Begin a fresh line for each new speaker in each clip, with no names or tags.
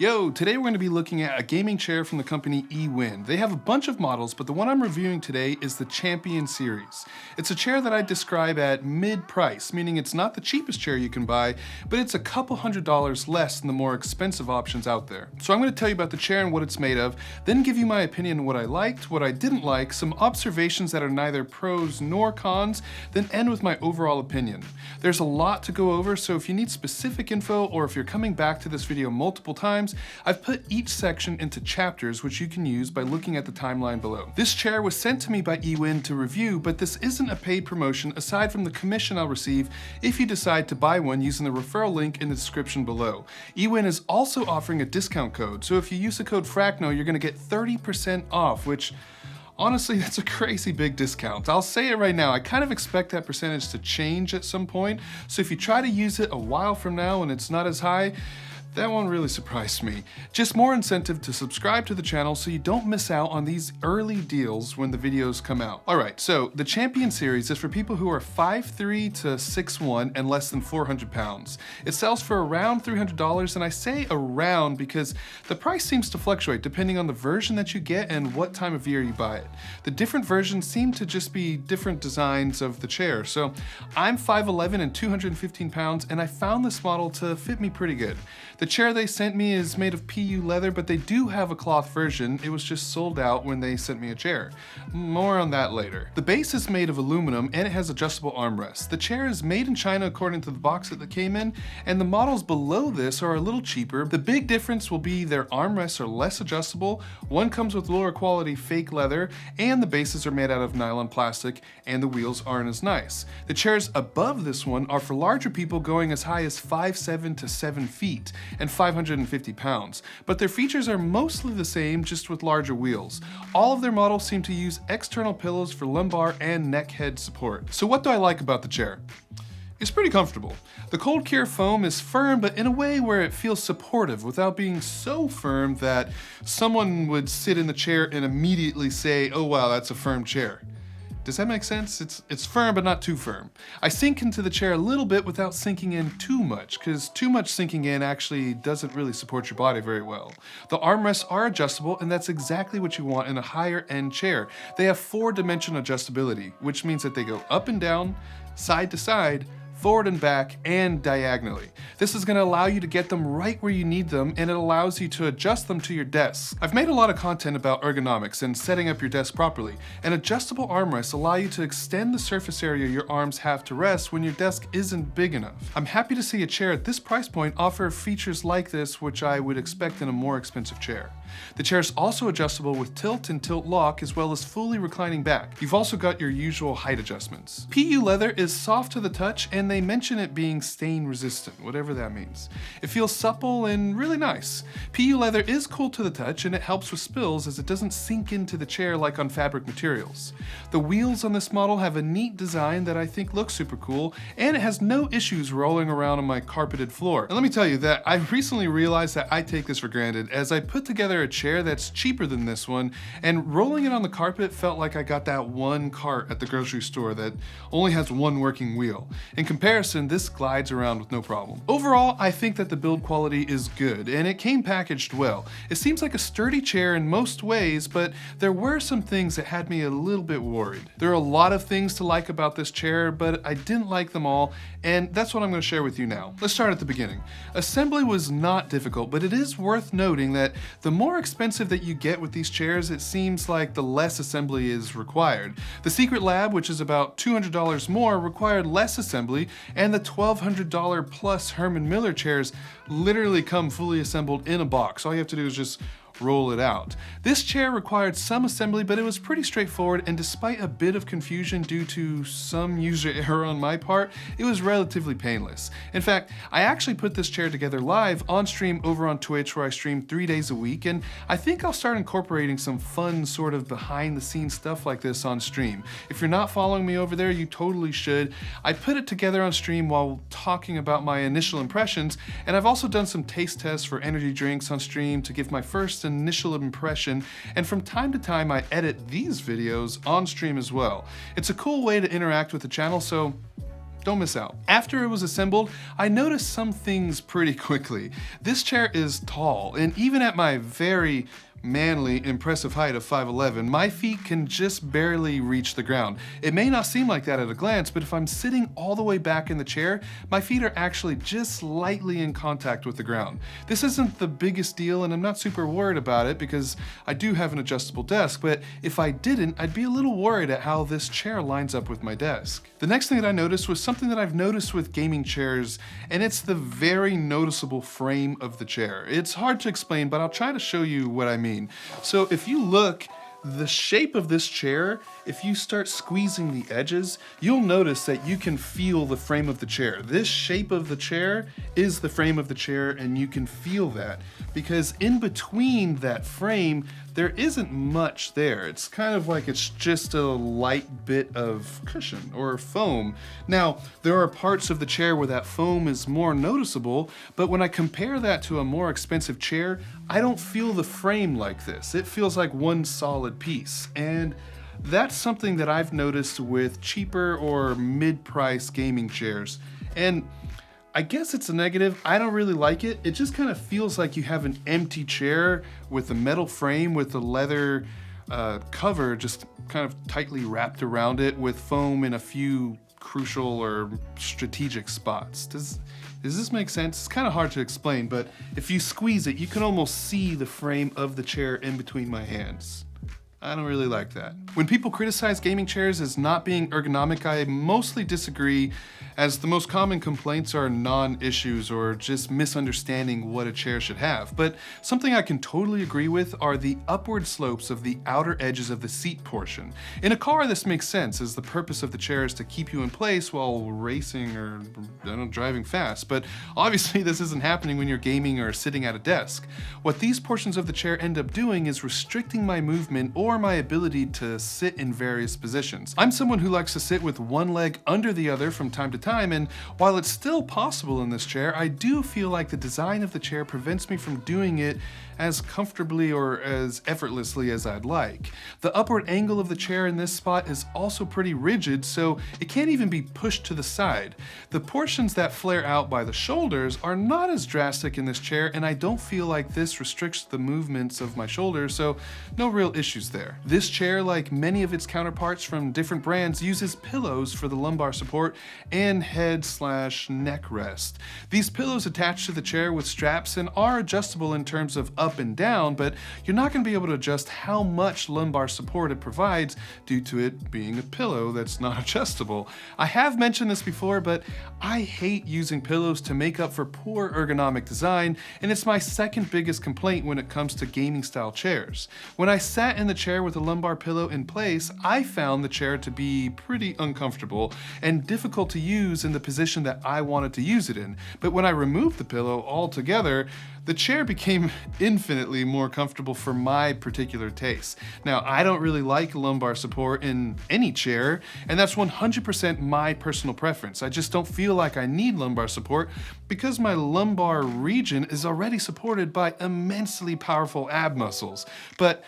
Yo, today we're going to be looking at a gaming chair from the company Ewin. They have a bunch of models, but the one I'm reviewing today is the Champion series. It's a chair that I describe at mid-price, meaning it's not the cheapest chair you can buy, but it's a couple $100s less than the more expensive options out there. So I'm going to tell you about the chair and what it's made of, then give you my opinion on what I liked, what I didn't like, some observations that are neither pros nor cons, then end with my overall opinion. There's a lot to go over, so if you need specific info or if you're coming back to this video multiple times, I've put each section into chapters which you can use by looking at the timeline below. This chair was sent to me by Ewin to review, but this isn't a paid promotion aside from the commission I'll receive if you decide to buy one using the referral link in the description below. Ewin is also offering a discount code, so if you use the code Fracno, you're going to get 30% off, which honestly, that's a crazy big discount. I'll say it right now, I kind of expect that percentage to change at some point, so if you try to use it a while from now and it's not as high, that won't really surprise me. Just more incentive to subscribe to the channel so you don't miss out on these early deals when the videos come out. Alright, so the Champion series is for people who are 5'3" to 6'1" and less than 400 pounds. It sells for around $300, and I say around because the price seems to fluctuate depending on the version that you get and what time of year you buy it. The different versions seem to just be different designs of the chair. So I'm 5'11" and 215 pounds, and I found this model to fit me pretty good. The chair they sent me is made of PU leather, but they do have a cloth version. It was just sold out when they sent me a chair. More on that later. The base is made of aluminum and it has adjustable armrests. The chair is made in China according to the box that it came in, and the models below this are a little cheaper. The big difference will be their armrests are less adjustable. One comes with lower quality fake leather, and the bases are made out of nylon plastic, and the wheels aren't as nice. The chairs above this one are for larger people going as high as 5'7" to 7 feet. And 550 pounds, but their features are mostly the same, just with larger wheels. All of their models seem to use external pillows for lumbar and neck head support. So what do I like about the chair? It's pretty comfortable. The cold cure foam is firm, but in a way where it feels supportive without being so firm that someone would sit in the chair and immediately say, oh wow, that's a firm chair. Does that make sense? It's firm, but not too firm. I sink into the chair a little bit without sinking in too much, because too much sinking in actually doesn't really support your body very well. The armrests are adjustable, and that's exactly what you want in a higher end chair. They have 4-dimensional adjustability, which means that they go up and down, side to side, forward and back, and diagonally. This is going to allow you to get them right where you need them, and it allows you to adjust them to your desk. I've made a lot of content about ergonomics and setting up your desk properly, and adjustable armrests allow you to extend the surface area your arms have to rest when your desk isn't big enough. I'm happy to see a chair at this price point offer features like this, which I would expect in a more expensive chair. The chair is also adjustable with tilt and tilt lock, as well as fully reclining back. You've also got your usual height adjustments. PU leather is soft to the touch, and they mention it being stain resistant, whatever that means. It feels supple and really nice. PU leather is cool to the touch, and it helps with spills as it doesn't sink into the chair like on fabric materials. The wheels on this model have a neat design that I think looks super cool, and it has no issues rolling around on my carpeted floor. And let me tell you that I recently realized that I take this for granted as I put together a chair that's cheaper than this one, and rolling it on the carpet felt like I got that one cart at the grocery store that only has one working wheel. In comparison, this glides around with no problem. Overall, I think that the build quality is good, and it came packaged well. It seems like a sturdy chair in most ways, but there were some things that had me a little bit worried. There are a lot of things to like about this chair, but I didn't like them all, and that's what I'm going to share with you now. Let's start at the beginning. Assembly was not difficult, but it is worth noting that the more expensive that you get with these chairs, it seems like the less assembly is required. The Secret Lab, which is about $200 more, required less assembly, and the $1,200 plus Herman Miller chairs literally come fully assembled in a box. All you have to do is just roll it out. This chair required some assembly, but it was pretty straightforward, and despite a bit of confusion due to some user error on my part, it was relatively painless. In fact, I actually put this chair together live on stream over on Twitch, where I stream 3 days a week, and I think I'll start incorporating some fun sort of behind the scenes stuff like this on stream. If you're not following me over there, you totally should. I put it together on stream while talking about my initial impressions, and I've also done some taste tests for energy drinks on stream to give my first initial impression, and from time to time I edit these videos on stream as well. It's a cool way to interact with the channel, so don't miss out. After it was assembled, I noticed some things pretty quickly. This chair is tall, and even at my very manly, impressive height of 5'11", my feet can just barely reach the ground. It may not seem like that at a glance, but if I'm sitting all the way back in the chair, my feet are actually just slightly in contact with the ground. This isn't the biggest deal, and I'm not super worried about it because I do have an adjustable desk, but if I didn't, I'd be a little worried at how this chair lines up with my desk. The next thing that I noticed was something that I've noticed with gaming chairs, and it's the very noticeable frame of the chair. It's hard to explain, but I'll try to show you what I mean. So if you look, the shape of this chair, if you start squeezing the edges, you'll notice that you can feel the frame of the chair. This shape of the chair is the frame of the chair, and you can feel that because in between that frame, there isn't much there. It's kind of like it's just a light bit of cushion or foam. Now, there are parts of the chair where that foam is more noticeable, but when I compare that to a more expensive chair, I don't feel the frame like this. It feels like one solid piece. And that's something that I've noticed with cheaper or mid-price gaming chairs. And I guess it's a negative. I don't really like it. It just kind of feels like you have an empty chair with a metal frame with a leather cover just kind of tightly wrapped around it with foam in a few crucial or strategic spots. Does this make sense? It's kind of hard to explain, but if you squeeze it, you can almost see the frame of the chair in between my hands. I don't really like that. When people criticize gaming chairs as not being ergonomic, I mostly disagree, as the most common complaints are non-issues or just misunderstanding what a chair should have. But something I can totally agree with are the upward slopes of the outer edges of the seat portion. In a car, this makes sense, as the purpose of the chair is to keep you in place while racing or driving fast. But obviously this isn't happening when you're gaming or sitting at a desk. What these portions of the chair end up doing is restricting my movement or my ability to sit in various positions. I'm someone who likes to sit with one leg under the other from time to time, and while it's still possible in this chair, I do feel like the design of the chair prevents me from doing it as comfortably or as effortlessly as I'd like. The upward angle of the chair in this spot is also pretty rigid, so it can't even be pushed to the side. The portions that flare out by the shoulders are not as drastic in this chair, and I don't feel like this restricts the movements of my shoulders, so no real issues there. This chair, like many of its counterparts from different brands, uses pillows for the lumbar support and head/neck rest. These pillows attach to the chair with straps and are adjustable in terms of up and down, but you're not going to be able to adjust how much lumbar support it provides due to it being a pillow that's not adjustable. I have mentioned this before, but I hate using pillows to make up for poor ergonomic design, and it's my second biggest complaint when it comes to gaming style chairs. When I sat in the chair with a lumbar pillow in place, I found the chair to be pretty uncomfortable and difficult to use in the position that I wanted to use it in. But when I removed the pillow altogether, the chair became infinitely more comfortable for my particular taste. Now, I don't really like lumbar support in any chair, and that's 100% my personal preference. I just don't feel like I need lumbar support because my lumbar region is already supported by immensely powerful ab muscles. But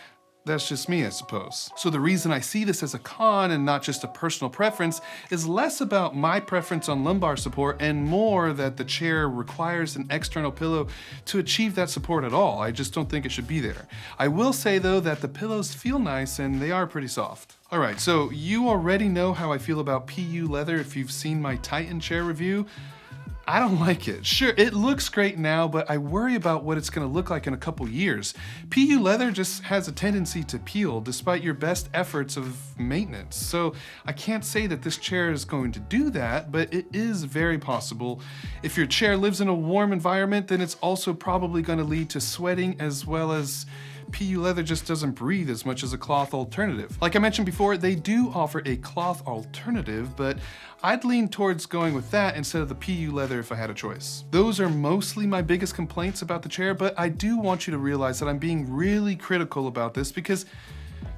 that's just me, I suppose. So the reason I see this as a con and not just a personal preference is less about my preference on lumbar support and more that the chair requires an external pillow to achieve that support at all. I just don't think it should be there. I will say though that the pillows feel nice and they are pretty soft. All right, so you already know how I feel about PU leather if you've seen my Titan chair review. I don't like it. Sure, it looks great now, but I worry about what it's gonna look like in a couple years. PU leather just has a tendency to peel despite your best efforts of maintenance. So I can't say that this chair is going to do that, but it is very possible. If your chair lives in a warm environment, then it's also probably gonna lead to sweating, as well as PU leather just doesn't breathe as much as a cloth alternative. Like I mentioned before, they do offer a cloth alternative, but I'd lean towards going with that instead of the PU leather if I had a choice. Those are mostly my biggest complaints about the chair, but I do want you to realize that I'm being really critical about this because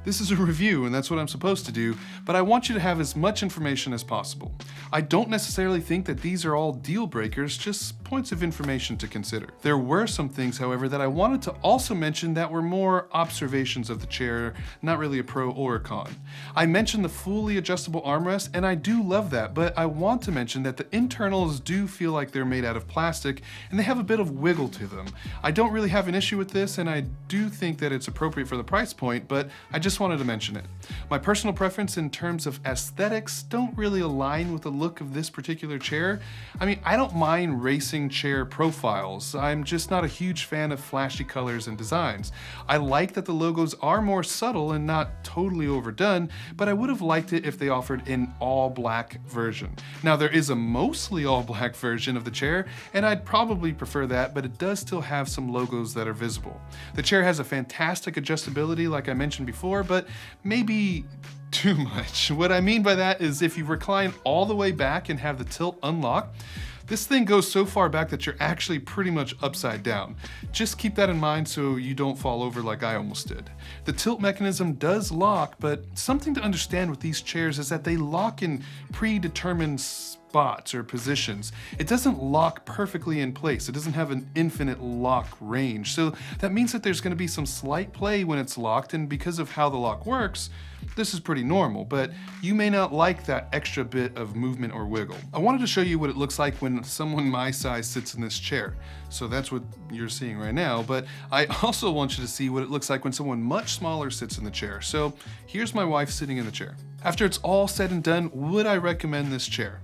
This is a review, and that's what I'm supposed to do, but I want you to have as much information as possible. I don't necessarily think that these are all deal breakers, just points of information to consider. There were some things, however, that I wanted to also mention that were more observations of the chair, not really a pro or a con. I mentioned the fully adjustable armrest, and I do love that, but I want to mention that the internals do feel like they're made out of plastic, and they have a bit of wiggle to them. I don't really have an issue with this, and I do think that it's appropriate for the price point, but I just wanted to mention it. My personal preference in terms of aesthetics don't really align with the look of this particular chair. I mean, I don't mind racing chair profiles. I'm just not a huge fan of flashy colors and designs. I like that the logos are more subtle and not totally overdone, but I would have liked it if they offered an all black version. Now, there is a mostly all black version of the chair, and I'd probably prefer that, but it does still have some logos that are visible. The chair has a fantastic adjustability, like I mentioned before, but maybe too much. What I mean by that is if you recline all the way back and have the tilt unlocked, this thing goes so far back that you're actually pretty much upside down. Just keep that in mind so you don't fall over like I almost did. The tilt mechanism does lock, but something to understand with these chairs is that they lock in predetermined spots or positions. It doesn't lock perfectly in place. It doesn't have an infinite lock range. So that means that there's going to be some slight play when it's locked, and because of how the lock works, this is pretty normal, but you may not like that extra bit of movement or wiggle. I wanted to show you what it looks like when someone my size sits in this chair. So that's what you're seeing right now, but I also want you to see what it looks like when someone much smaller sits in the chair. So here's my wife sitting in the chair. After it's all said and done, would I recommend this chair?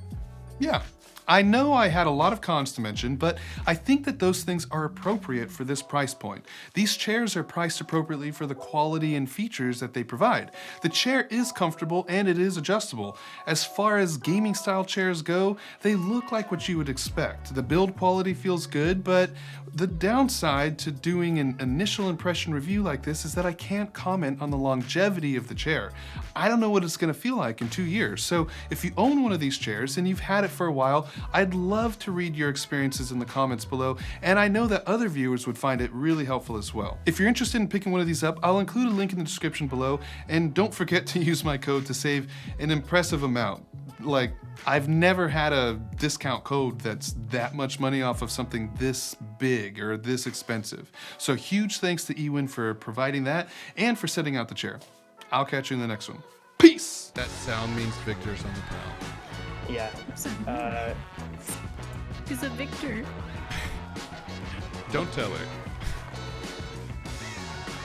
Yeah. I know I had a lot of cons to mention, but I think that those things are appropriate for this price point. These chairs are priced appropriately for the quality and features that they provide. The chair is comfortable and it is adjustable. As far as gaming style chairs go, they look like what you would expect. The build quality feels good, but the downside to doing an initial impression review like this is that I can't comment on the longevity of the chair. I don't know what it's going to feel like in 2 years, so if you own one of these chairs and you've had it for a while, I'd love to read your experiences in the comments below, and I know that other viewers would find it really helpful as well. If you're interested in picking one of these up, I'll include a link in the description below, and don't forget to use my code to save an impressive amount. Like, I've never had a discount code that's that much money off of something this big or this expensive. So huge thanks to Ewin for providing that and for setting out the chair. I'll catch you in the next one. Peace! That sound means Victor's on the prowl.
Yeah.
She's a victor.
Don't tell her.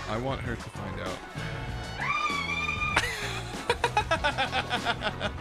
I want her to find out.